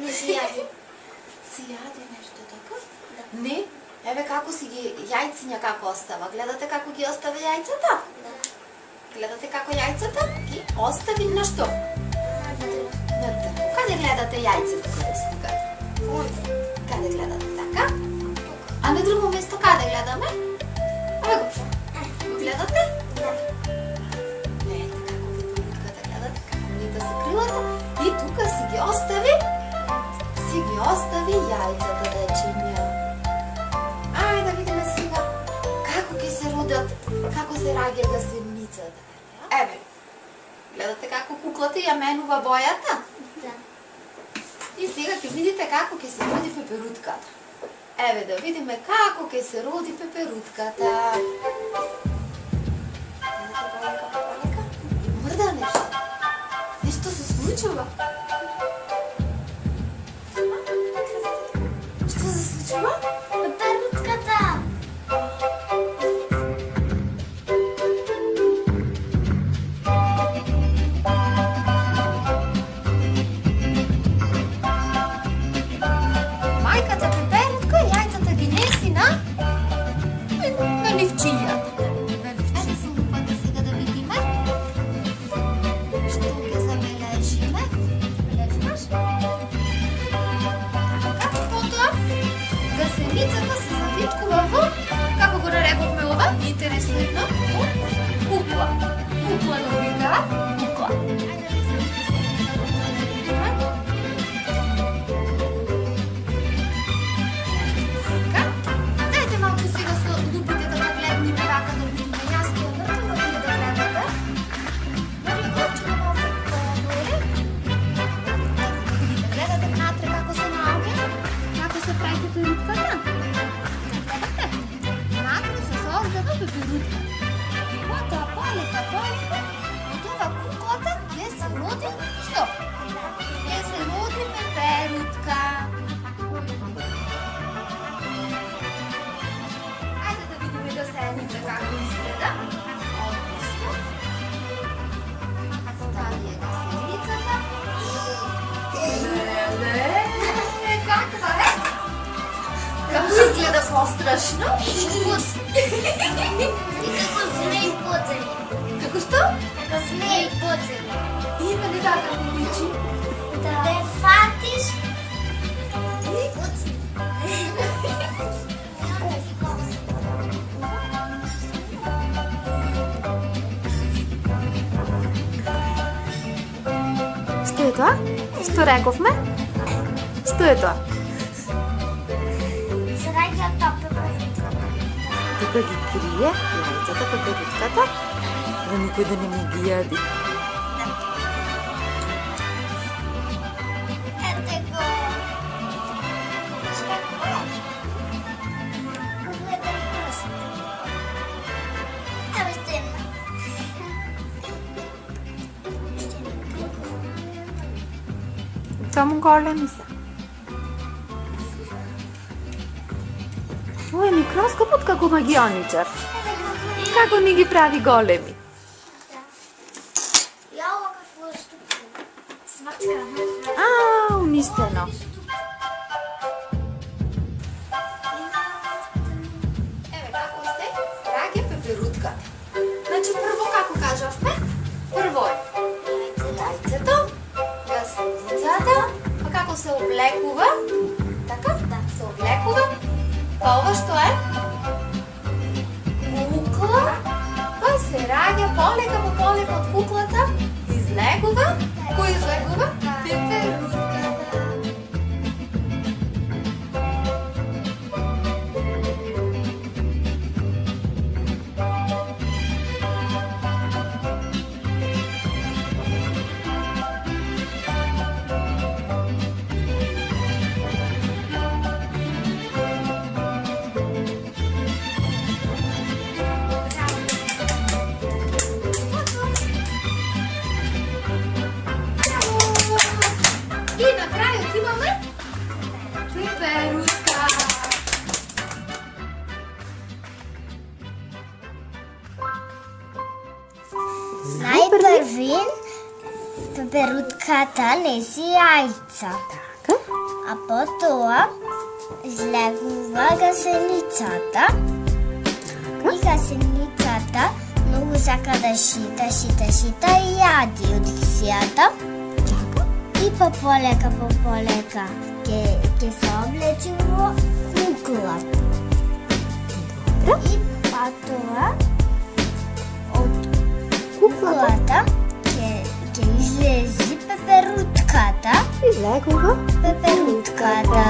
Не си јади. Си јади нешто така? Да. Не? Еве како си ги јајциња како остава. Гледате како ги остави јајцата? Да. Гледате како јајцата ги остави на што? На дрво. Каде гледате јајцето каде стигат? Онде. Каде гледате така? А на друго место каде гледаме? Еве го. Го гледате? Да. Ете како пеперутката гледате како мита се крилата и тука си ги остави јајцата дечиња. Ајде да видиме сега како ќе се родат, како се раѓа гасеницата. Еве, гледате како куклата ја менува бојата? Да. И сега ќе видите како ќе се роди пеперутката. Еве да видиме како ќе се роди пеперутката. Полека. Мрда нешто. Нешто се случува. Што се случува? Пеперутката. Мајката пеперутка јајцата ги неси на ливчијата. Ајде се лупате сега да видиме. Што ќе забележиме? Забележимаш? Како потоа гасеницата се завиткува во, како го нарековме ова, интересно, во кукла. Кукла го викаат, кукла. Ајде да се видиме. Дајте малку сега со лупите да погледнеме вака да видиме. Јас ќе ја вртам, а вие да гледате. Марија, горче малку по-горе. Видите, гледате внатре како се наоѓа, како се прави пеперутката. Гледате? Внатре се создава пеперутка. Потоа полека, од ова куклата ќе се роди што? Ќе се роди пеперутка. Ајде да видиме гасеница како изгледа. Одлично. Стави е гасеницата. Каква е? Како изгледа пострашно? И како змеј поцели. Како што? Како змеј поцели. Има ли така личи? Да те фатиш. Што е тоа? Што рековме? Што е тоа? Се раѓа тоа пеперутка. Тука ги крие јајцата пеперутката, да никој да не му ги јади. Ете го. Што е? Погледај прст. Еве стена. Само големи се. Ој е микроскопот како магионичар. Како ни ги прави големи. Ја ова какво е ступка? Свачка. Уништено. Еве како се раѓа пеперутката. Значи прво како кажавме? Прво е јајцето, гасеницата, па како се облекува? Така? Да, се облекува. Па ова што е? Кукла. Па се раѓа полека по полека од куклата. Излегува. Кој излегува? Пеперутката. Најпрвин пеперутката неси јајца. Така. А потоа излегува гасеницата. И гасеницата многу сака да шита и јади од ксијата. Така. И по-полека ќе се облечи во кукла. Добре. И потоа од куклата ќе излези пеперутката. Излегува Пеперутката.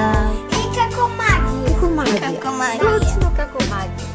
И како магија. како магија. Како магија. Точно како магија.